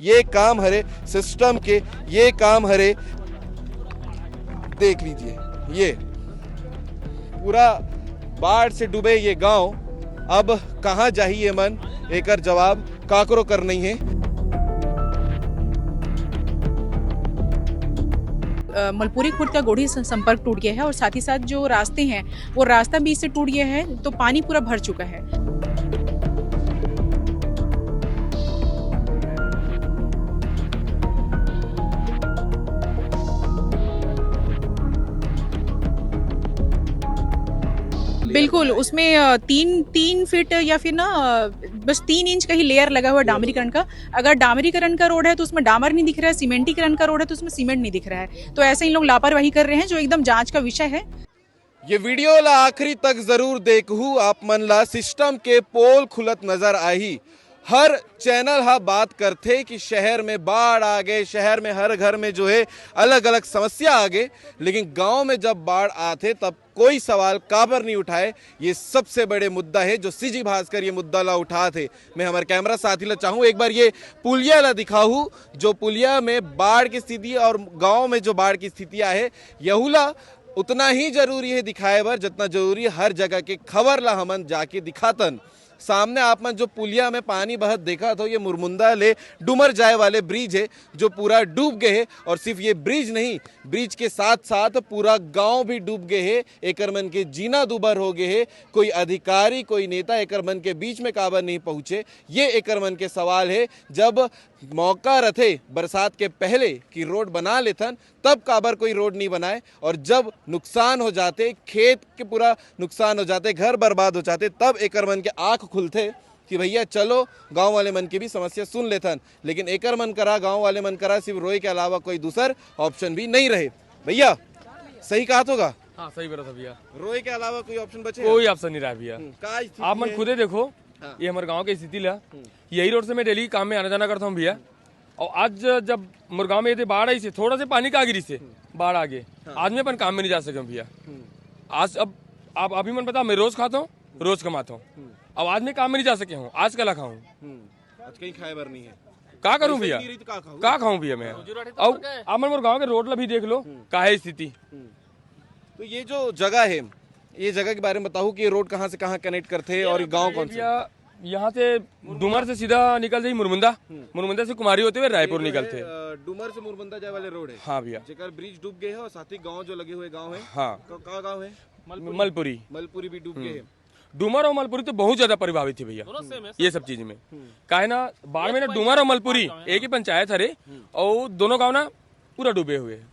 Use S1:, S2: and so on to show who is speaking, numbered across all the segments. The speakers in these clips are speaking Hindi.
S1: ये काम हरे सिस्टम के, ये काम हरे। देख लीजिए ये पूरा बाढ़ से डूबे ये गांव, अब कहां जाइए मन, एकर जवाब काकरो कर नहीं है।
S2: मलपुरी खुर्द का गोढ़ी संपर्क टूट गया है और साथ ही साथ जो रास्ते हैं वो रास्ता भी इससे टूट गया है, तो पानी पूरा भर चुका है। बिल्कुल, उसमें तीन फीट या फिर ना बस 3 इंच का ही लेयर लगा हुआ है डामरीकरण का। अगर डामरीकरण का रोड है तो उसमें डामर नहीं दिख रहा है, सीमेंटीकरण का रोड है तो उसमें सीमेंट नहीं दिख रहा है। तो ऐसे इन लोग लापरवाही कर रहे हैं, जो एकदम जांच का विषय है।
S1: ये वीडियो ला आखिरी तक जरूर देखू, आप मन ला सिस्टम के पोल खुलत नजर आई। हर चैनल हा बात करते कि शहर में बाढ़ आ गए, शहर में हर घर में जो है अलग अलग समस्या आ गए, लेकिन गांव में जब बाढ़ आते तब कोई सवाल काबर नहीं उठाए। ये सबसे बड़े मुद्दा है जो सीजी भास्कर ये मुद्दा ला उठा थे। मैं हमारे कैमरा साथी ला चाहूँ एक बार ये पुलिया ला दिखाऊं, जो पुलिया में बाढ़ की स्थिति और गाँव में जो बाढ़ की स्थितियाँ है, यहूला उतना ही जरूरी है दिखाए बर जितना जरूरी हर जगह के खबर ला हमन जाके दिखातन। सामने आप मन जो पुलिया में पानी बहत देखा तो ये मुरमुंदा ले डुमर जाए वाले ब्रिज है जो पूरा डूब गए है। और सिर्फ ये ब्रिज नहीं, ब्रिज के साथ साथ पूरा गांव भी डूब गए है। एकर मन के जीना दुबर हो गए है। कोई अधिकारी कोई नेता एकर मन के बीच में काबर नहीं पहुंचे, ये एकर मन के सवाल है। जब मौका रथे बरसात के पहले कि रोड बना लेथन, तब काबर कोई रोड नहीं बनाए। और जब नुकसान हो जाते, खेत के पूरा नुकसान हो जाते, घर बर्बाद हो जाते, तब एकर मन के आंख खुलते कि भैया चलो गांव वाले मन की भी समस्या सुन लेथन। लेकिन एकर मन करा, गांव वाले मन करा, सिर्फ रोए के अलावा कोई दूसर ऑप्शन भी नहीं रहे। भैया सही कहा होगा?
S3: हाँ सही बोला था भैया,
S1: रोए के अलावा कोई ऑप्शन बचे?
S3: कोई ऑप्शन नहीं रहा भैया। आप मन खुदे देखो,
S1: हाँ।
S3: ये हमारे गांव की स्थिति ला, यही रोड से मैं डेली काम में आना जाना करता हूँ भैया। और आज जब मुरगांव में ये बाढ़ आई से थोड़ा से पानी का गिरी से बाढ़ आ गए, आज मैं अपन काम में नहीं जा सके भैया। आज अब आप अभी मन बता, मैं रोज खाता हूँ, रोज कमाता हूँ, अब आज मैं काम में नहीं जा सके हूँ, आज कल खाऊं,
S1: आज कहीं खाए बर नहीं है,
S3: का करूँ भैया, का खाऊं भैया मैं। और आप मन गाँव के रोड ला भी देख लो का है स्थिति।
S1: तो ये जो जगह है, ये जगह के बारे में बताओ कि ये रोड कहाँ से कहाँ कनेक्ट करते हैं और गांव कौन सा?
S3: यहाँ से डुमर से सीधा निकलते ही मुरमुंदा, मुरमुंदा से कुमारी होते हुए रायपुर निकलते।
S1: डुमर से मुरमुंदा जाए वाले रोड है।
S3: हाँ भैया,
S1: जेकर ब्रिज डूब गए है और साथ ही गांव जो लगे हुए गांव है।
S3: हाँ
S1: कहाँ गांव है?
S3: मलपुरी,
S1: मलपुरी भी डूब गए है।
S3: डुमर और मलपुरी तो बहुत ज्यादा प्रभावित है भैया ये सब चीज में। काहे ना बाढ़ में ना डुमर और मलपुरी एक ही पंचायत हरे और दोनों गाँव ना पूरा डूबे हुए हैं।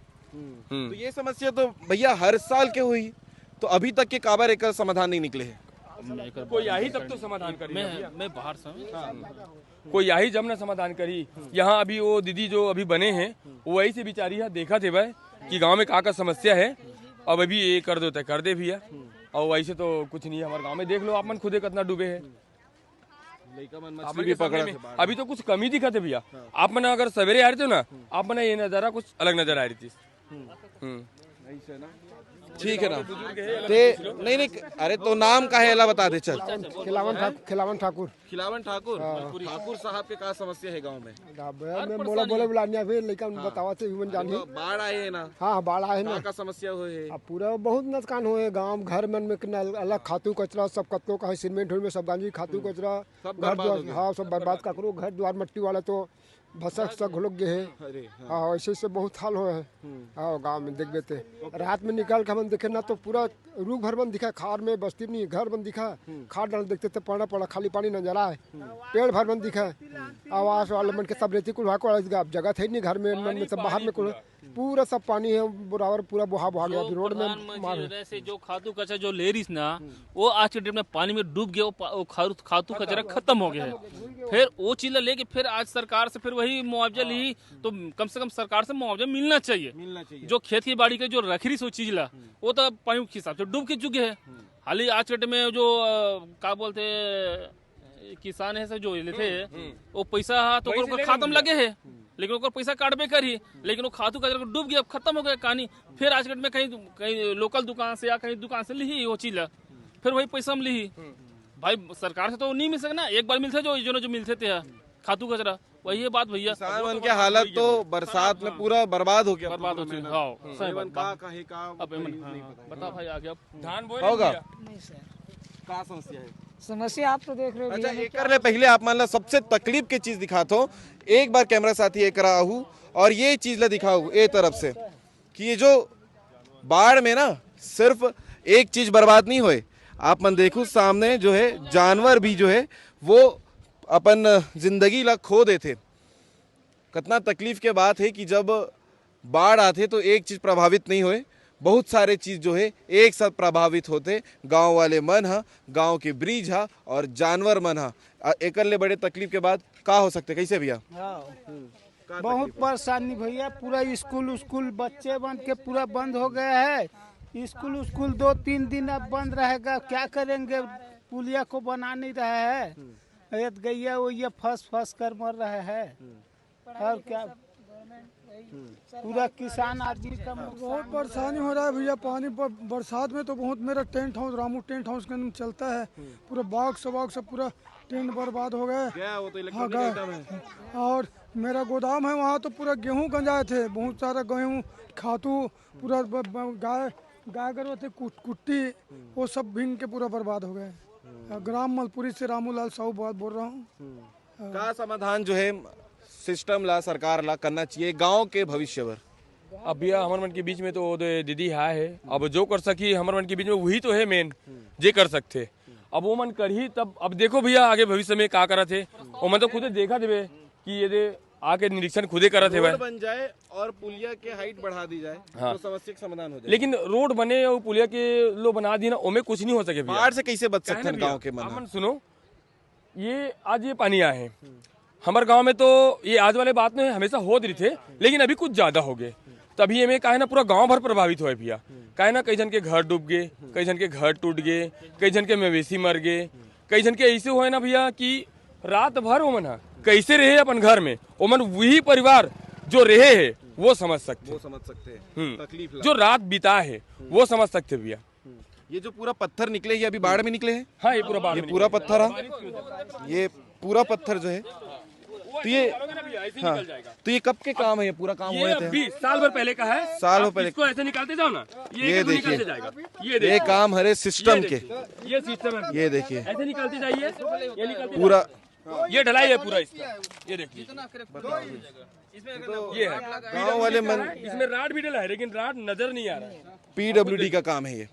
S1: तो ये समस्या तो भैया हर साल के हुई, तो अभी तक के काबर एक समाधान नहीं निकले है।
S3: कोई आई तब तो समाधान करी,
S4: मैं बाहर से
S3: कोई आई जब ना समाधान करी। यहाँ अभी वो दीदी जो अभी बने हैं वो वही से बिचारी है, देखा थे भाई कि गांव में का समस्या है, अब अभी ये कर दो कर दे भैया। और वैसे तो कुछ नहीं है हमारे गांव में, देख लो आप मन खुदे कितना डूबे है। अभी तो कुछ कमी दिखा थे भैया। आप मन अगर सवेरे आ रहे थे ना, आप मन ये नजारा कुछ अलग नजर आ रही थी।
S1: ठीक है ना, ते नहीं नहीं, अरे तो नाम का है अला बता दे चल।
S5: खिलावन ठाकुर
S1: खिलावन ठाकुर, ठाकुर साहब के का समस्या है गांव में?
S5: मैं बोले बुलानिया फिर लेकिन बतावा से हुमन जानी।
S1: बाढ़ आए है ना?
S5: हाँ बाढ़ आए ना,
S1: का समस्या हुए है?
S5: अब पूरा बहुत नुकसान हुए गांव घर मन में अलग खातू कचरा सब कतलों का है, सीमेंट में सब गांजी खातू कचरा, घर द्वार हाँ सब बर्बाद का करो, घर द्वार मट्टी वाला तो भसक सब घुलक गए है। हाँ ऐसे से बहुत हाल हुए हैं। हाँ गाँव में देख देते रात में निकाल के हम देखे ना तो पूरा रूख भर बन दिखा, खार में बस्ती नहीं घर बन दिखा, खार डाल देखते थे पड़ा पड़ा खाली पानी नजर आए, पेड़ भर बन दिखा, आवास वाले मन के सब रेती कुल जगह थे नहीं घर में, मन में सब बाहर में कुल पूरा सब पानी है बराबर पूरा बुहा गया। रोड में मार
S4: से जो खातू कचरा जो ले रही ना, वो आज के डेट में पानी में डूब गया, वो खातू कचरा खत्म हो गया है। फिर वो चीज लेके फिर आज सरकार से फिर वही मुआवजा ली, तो कम से कम सरकार से मुआवजा मिलना चाहिए। जो खेती बाड़ी के जो रख रही सो चीज ला, वो तो पानी के हिसाब से डूब के चुके हैं। हाल ही आज के डेट में जो क्या बोलते किसान है जो लेते वो पैसा तो खत्म लगे है, लेकिन वो पैसा काटबे करी, लेकिन वो खातू का डूब गया, खत्म हो गया कहानी। फिर आज के डेट में कहीं लोकल दुकान से या कहीं दुकान से ली वो चीज, फिर वही पैसा हम ली। भाई सरकार से तो नहीं मिल सकना, एक बार मिलते जो मिलते थे खातू कचरा, वही है बात भैया।
S1: किसान मन के हालत तो बरसात में पूरा बर्बाद हो गया।
S4: बर्बाद हो चुकी। हाँ सही
S1: एमन
S4: बात।
S1: अब नहीं पता
S4: बता भाई आगे अब
S3: धान बोए
S1: होगा
S6: नहीं सर,
S1: का समस्या है।
S6: समस्या आप तो देख रहे हो
S1: अच्छा
S6: भैया।
S1: एक ले पहले आप मान ला सबसे तकलीफ की चीज दिखाता हूँ। एक बार कैमरा साथी एक आहू और ये चीज ला दिखाऊ ए तरफ से कि ये जो बाढ़ में ना सिर्फ एक चीज बर्बाद नहीं हुए। आप मन देखो सामने जो है जानवर भी जो है वो अपन जिंदगी ला खो देते। कितना तकलीफ के बात है कि जब बाढ़ आते तो एक चीज प्रभावित नहीं हुए, बहुत सारे चीज जो है एक साथ प्रभावित होते। गांव वाले मन हा, गांव के ब्रिज हा और जानवर मन हा। एक ले बड़े तकलीफ के बाद का हो सकते कैसे भैया?
S7: बहुत परेशानी भैया। पूरा स्कूल बच्चे बन के पूरा बंद हो गया है। स्कूल 2-3 दिन अब बंद रहेगा। क्या करेंगे? पुलिया को बना नहीं रहा है। ये गैया वो ये फंस कर मर रहा है। और क्या पूरा किसान आदमी का
S5: बहुत परेशानी हो रहा है भैया। पानी बरसात में तो बहुत। मेरा tent house Ramu tent house के अंदर चलता है। पूरा बाग सब पूरा टेंट बर्बाद हो गए। हाँ गए। और मेरा गोदाम है वहाँ तो पूरा गेहूँ गंजाए थे। बहुत सारा गेहूँ खातू पूरा गाय गरु थे कुट्टी वो सब भींग के पूरा बर्बाद हो गए। ग्राम मलपुरी से रामूलाल साहू बात बोल रहा हूँ।
S1: का समाधान जो है सिस्टम ला सरकार ला करना चाहिए गांव के भविष्य पर?
S3: अब भैया हमारे मन के बीच में तो वो दीदी है, अब जो कर सकी हमारे मन के बीच में वही तो है मेन जे कर सकते। अब वो मन कर ही तब। अब देखो भैया आगे भविष्य में क्या करा थे वो मन तो खुदे देखा थे कि ये आके निरीक्षण खुदे करा थे
S1: रोड बन जाए और पुलिया के हाइट बढ़ा दी जाए
S3: हाँ।
S1: तो समस्या का समाधान हो जाए।
S3: लेकिन रोड बने और पुलिया के लो बना दी ना ओमे कुछ नहीं हो सके भैया।
S1: बाढ़ से कैसे बच सकते हैं गांव के मन?
S3: मन सुनो, ये आज ये पानी आए हैं हमारे गांव में तो ये आज वाले बात में हमेशा हो रही थे, लेकिन अभी कुछ ज्यादा हो गए। तभी ये में का है ना पूरा गांव भर प्रभावित हुआ भैया। का है ना कई जन के घर डूब गए, कई जन के घर टूट गए, कई जन के मवेशी मर गए, कई जन के ऐसे हुए ना भैया कि रात भर ओमन कैसे रहे अपन घर में। ओमन वही परिवार जो रहे है वो समझ सकते हैं।
S1: तकलीफ
S3: जो रात बिता है वो समझ सकते भैया।
S1: ये जो पूरा पत्थर निकले ये अभी बाढ़ में निकले हैं।
S3: हाँ ये पूरा बाढ़
S1: ये
S3: में
S1: पूरा पत्थर है। ये पूरा पत्थर जो है तो ये हाँ तो ये कब के काम है? ये पूरा काम हुए थे
S3: अभी साल भर पहले का है।
S1: साल भर
S3: आप
S1: पहले
S3: इसको ऐसे निकालते जाओ ना
S1: ये
S3: एक
S1: देखिए
S3: निकलते जाएगा।
S1: ये काम हरे सिस्टम के।
S3: ये सिस्टम है,
S1: ये देखिए
S3: ऐसे निकालते जाइए। ये निकलते
S1: पूरा
S3: ये ढलाई है पूरा इसका। ये देखिए ये है
S1: गांव वाले मन।
S3: इसमें राड भी डला है लेकिन राड नजर नहीं आ रहा है।
S1: पीडब्ल्यूडी का काम है ये।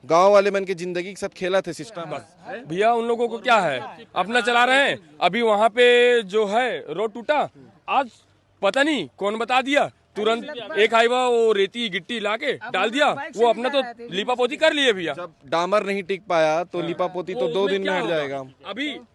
S1: गांव वाले मन के जिंदगी के साथ खेला थे सिस्टम।
S3: भैया उन लोगों को क्या है अपना चला रहे हैं। अभी वहाँ पे जो है रोड टूटा, आज पता नहीं कौन बता दिया, तुरंत एक हाईवा वो रेती गिट्टी लाके डाल दिया। वो अपना तो लिपापोती कर लिए भैया।
S1: जब डामर नहीं टिक पाया तो लिपापोती तो 2 दिन में हट जाएगा।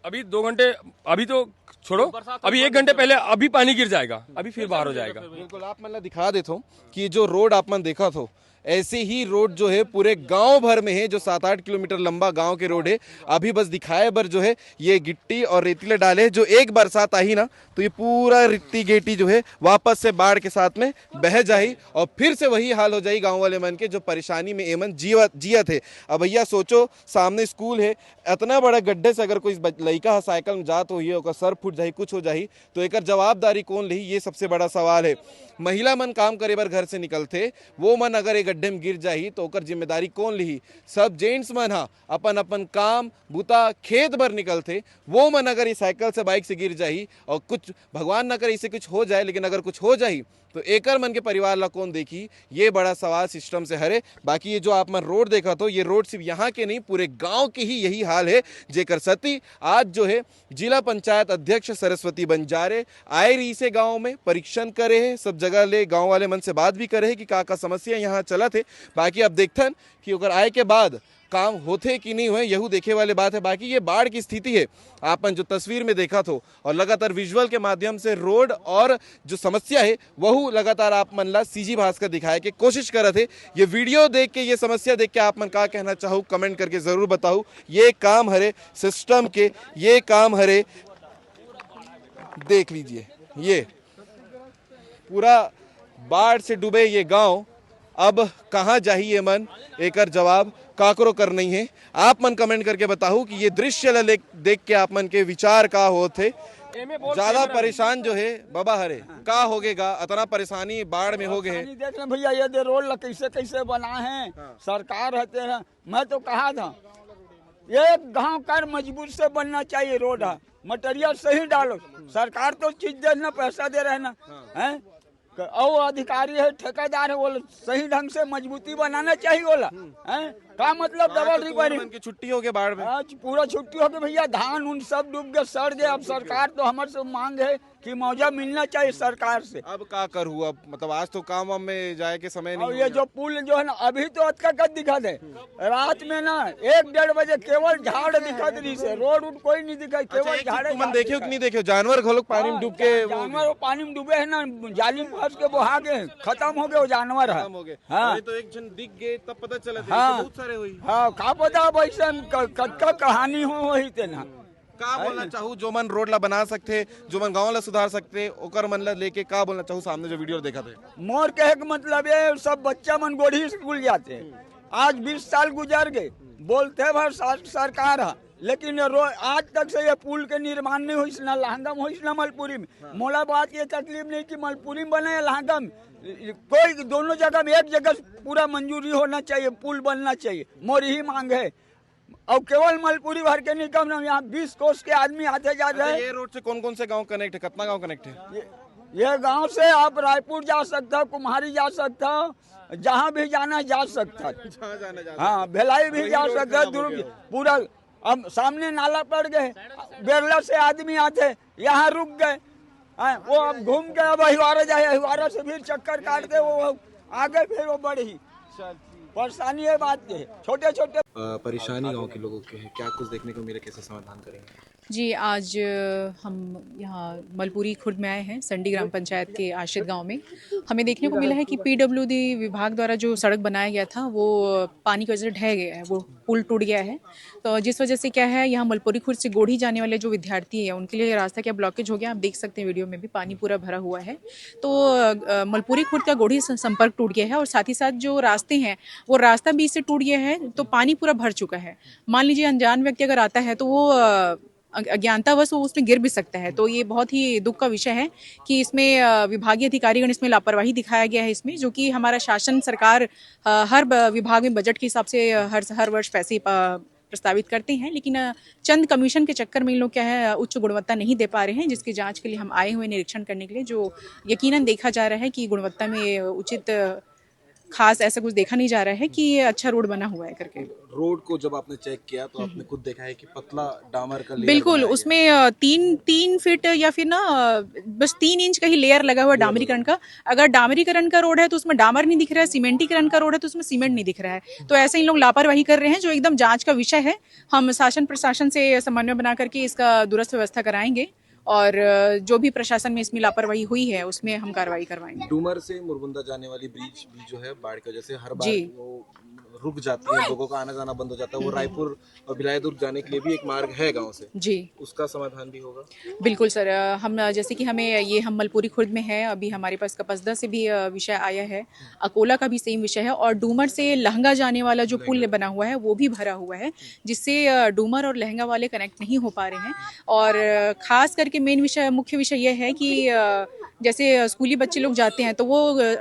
S3: अभी 2 घंटे अभी तो छोड़ो, अभी 1 घंटे पहले अभी पानी गिर जाएगा, अभी फिर बाहर हो जाएगा।
S1: बिल्कुल आप मतलब दिखा देता हूँ कि जो रोड आप मन देखा था ऐसे ही रोड जो है पूरे गांव भर में है। जो 7-8 किलोमीटर लंबा गांव के रोड है। अभी बस दिखाए बर जो है ये गिट्टी और रेतीले डाले। जो एक बरसात आई ना तो ये पूरा रिट्टी गेटी जो है वापस से बाढ़ के साथ में बह जाए और फिर से वही हाल हो जाए गांव वाले मन के जो परेशानी में एमन जिया थे। अब भैया सोचो सामने स्कूल है, इतना बड़ा गड्ढे से अगर कोई लड़का साइकिल में जात हो सर फूट जाए कुछ हो जाए तो एक जवाबदारी कौन ली? ये सबसे बड़ा सवाल है। महिला मन काम करे बर घर से निकलते, वो मन अगर एक गड्ढे में गिर जाही तो ओकर जिम्मेदारी कौन ली? सब जेंट्स मन हा अपन अपन काम बुता खेत भर निकलते। वो मन अगर ये साइकिल से बाइक से गिर जाही और कुछ भगवान न करे इसे कुछ हो जाए, लेकिन अगर कुछ हो जाही तो एकर मन के परिवार ला कौन देखी? ये बड़ा सवाल सिस्टम से हरे। बाकी ये जो आप मन रोड देखा तो ये रोड सिर्फ यहाँ के नहीं पूरे गांव के ही यही हाल है। जेकर सती आज जो है जिला पंचायत अध्यक्ष सरस्वती बंजारे आए रही से गांव में परीक्षण करे है, सब जगह ले गांव वाले मन से बात भी करे है कि का समस्या यहाँ चला थे। बाकी अब देखथन कि अगर आए के बाद काम होते कि नहीं हुए यहू देखे वाले बात है। बाकी ये बाढ़ की स्थिति है आपन जो तस्वीर में देखा तो और लगातार विजुअल के माध्यम से रोड और जो समस्या है वह लगातार आप मन ला सीजी भास्कर दिखाए के कोशिश कर रहे थे। ये वीडियो देख के ये समस्या देख के आप मन का कहना चाहो कमेंट करके जरूर बताओ। ये काम हरे सिस्टम के, ये काम हरे देख लीजिए। ये पूरा बाढ़ से डूबे ये गांव अब कहाँ जाही ये मन, एकर जवाब काकरो कर नहीं है। आप मन कमेंट करके बताओ कि ये दृश्य ला देख के आप मन के विचार का होते। ज्यादा परेशान जो है बाबा हरे का होगेगा, इतना परेशानी बाढ़ में हो गए।
S6: देख ले भैया, ये दे रोड कैसे कैसे बना है। सरकार रहते हैं, मैं तो कहा था ये गांव का मजबूत से बनना चाहिए रोड है, मटेरियल सही डालो। सरकार तो चीज देना, पैसा दे रहे ना है, और अधिकारी है, ठेकेदार है, वो सही ढंग से मजबूती बनाना चाहिए। बोला है का मतलब डबल रिपेयरिंग
S1: की छुट्टी हो गई बाढ़ में,
S6: आज पूरा छुट्टी हो गई भैया, धान उन सब डूब गए, सड़ गए। अब सरकार तो हमारे से मांग है कि मुआवजा मिलना चाहिए सरकार से।
S1: अब का करूँ, अब मतलब आज तो काम वाम में जाए के समय नहीं।
S6: और ये जो पुल जो है ना, अभी तो अतका कद दिखा दे, रात में ना 1-1.5 बजे केवल झाड़ दिखत रही से, रोड उड कोई नहीं दिखाई, केवल झाड़।
S1: तुम देखे कि नहीं देखे जानवर घोलोक पानी में डूब के,
S6: जानवर वो पानी में डूबे है ना, जाली में फंस के बहा गए, खत्म हो गए वो जानवर है।
S1: हो गए।
S6: हाँ।
S1: अरे तो एक जन दिख गए तब पता चला था,
S6: हाँ।
S1: बहुत सारे हुई।
S6: हाँ, का पता वैसे का कहानी हो वही ते ना।
S1: का बोलना चाहूँ जो मन रोड ला बना सकते, जो मन गाँव ला सुधार सकते, ओकर मन ला लेके का बोलना चाहूँ। सामने जो वीडियो देखा थे,
S6: मोर कहे का मतलब ये सब बच्चा मन गोढ़ी स्कूल जाते हैं, आज 20 साल गुजर गए, बोलते भर सरकार है, लेकिन आज तक से ये पुल के निर्माण नहीं हुई ना लहंगा में हुई ना मलपुरी में। मोला बात ये तकलीफ नहीं कि मलपुरी में बने या लहंगा में, कोई दोनों जगह में एक जगह पूरा मंजूरी होना चाहिए, पुल बनना चाहिए, मोर ही मांग है। और केवल मलपुरी भर के नहीं कम, यहाँ 20 कोस के आदमी आते जा रहे हैं।
S1: ये रोड से कौन कौन से गांव कनेक्ट है, कितना गांव कनेक्ट है?
S6: ये गांव से आप रायपुर जा सकता हो, कुम्हारी जा सकता हो, जहाँ भी जाना जा सकता है। हाँ, भिलाई भी जा सकता है, दुर्ग पूरा। अब सामने नाला पड़ गए, बेरला से आदमी आते, यहाँ रुक गए, वो अब घूम के अब अहिवारा जाए, अहिवारा से फिर चक्कर काटते, वो आगे फिर वो बढ़ी। परेशानी है बात के, छोटे छोटे
S1: परेशानी गांव के लोगों के है, क्या कुछ देखने को मिले, कैसे समाधान करेंगे?
S2: जी, आज हम यहाँ मलपुरी खुर्द में आए हैं, संडी ग्राम पंचायत के आश्रित गांव में। हमें देखने को मिला है कि पीडब्ल्यूडी विभाग द्वारा जो सड़क बनाया गया था वो पानी की वजह से ढह गया है, वो पुल टूट गया है। तो जिस वजह से क्या है, यहाँ मलपुरी खुर्द से गोढ़ी जाने वाले जो विद्यार्थी हैं उनके लिए रास्ता क्या ब्लॉकेज हो गया। आप देख सकते हैं वीडियो में भी पानी पूरा भरा हुआ है। तो मलपुरी खुर्द का गोढ़ी संपर्क टूट गया है, और साथ ही साथ जो रास्ते हैं वो रास्ता भी इससे टूट गया है, तो पानी पूरा भर चुका है। मान लीजिए अनजान व्यक्ति अगर आता है तो वो अज्ञानतावश वो उसमें गिर भी सकता है। तो ये बहुत ही दुख का विषय है कि इसमें विभागीय अधिकारीगण इसमें लापरवाही दिखाया गया है इसमें, जो कि हमारा शासन सरकार हर विभाग में बजट के हिसाब से हर वर्ष पैसे प्रस्तावित करते हैं, लेकिन चंद कमीशन के चक्कर में इन लोग क्या है उच्च गुणवत्ता नहीं दे पा रहे हैं, जिसकी जांच के लिए हम आए हुए निरीक्षण करने के लिए। जो यकीनन देखा जा रहा है कि गुणवत्ता में उचित खास ऐसा कुछ देखा नहीं जा रहा है कि अच्छा रोड बना हुआ है करके।
S1: रोड को जब आपने चेक किया तो आपने खुद देखा है कि पतला डामर का लेयर
S2: बिल्कुल, उसमें 3 फीट या फिर ना बस 3 इंच का ही लेयर लगा हुआ डामरीकरण का। अगर डामरीकरण का रोड है तो उसमें डामर नहीं दिख रहा है, सीमेंटीकरण का रोड है तो उसमें सीमेंट नहीं दिख रहा है। तो ऐसे इन लोग लापरवाही कर रहे हैं, जो एकदम जांच का विषय है। हम शासन प्रशासन से समन्वय बना करके इसका दुरुस्त व्यवस्था कराएंगे, और जो भी प्रशासन में इसमें लापरवाही हुई है उसमें हम कार्रवाई करवाएंगे।
S1: डूमर से मुरबुंदा जाने वाली ब्रिज भी जो है बाढ़ की वजह से हर बार वो रुक जाती है, लोगों का आना जाना बंद हो जाता है। वो रायपुर और भिलाई दुर्ग जाने के लिए भी एक मार्ग है गांव से,
S2: जी
S1: उसका समाधान भी होगा।
S2: बिल्कुल सर, हम जैसे कि हम मलपुरी खुर्द में है, अभी हमारे पास कपसदा से भी विषय आया है, अकोला का भी सेम विषय है, और डूमर से लहंगा जाने वाला जो पुल बना हुआ है वो भी भरा हुआ है, जिससे डूमर और लहंगा वाले कनेक्ट नहीं हो पा रहे हैं। और खास करके मुख्य विषय यह है कि जैसे स्कूली बच्चे लोग जाते हैं तो वो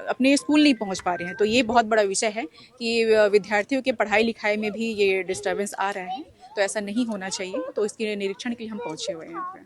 S2: अपने स्कूल नहीं पहुंच पा रहे हैं। तो ये बहुत बड़ा विषय है कि विद्यार्थियों के पढ़ाई लिखाई में भी ये डिस्टर्बेंस आ रहा है, तो ऐसा नहीं होना चाहिए। तो इसके निरीक्षण के लिए हम पहुंचे हुए हैं यहाँ पे।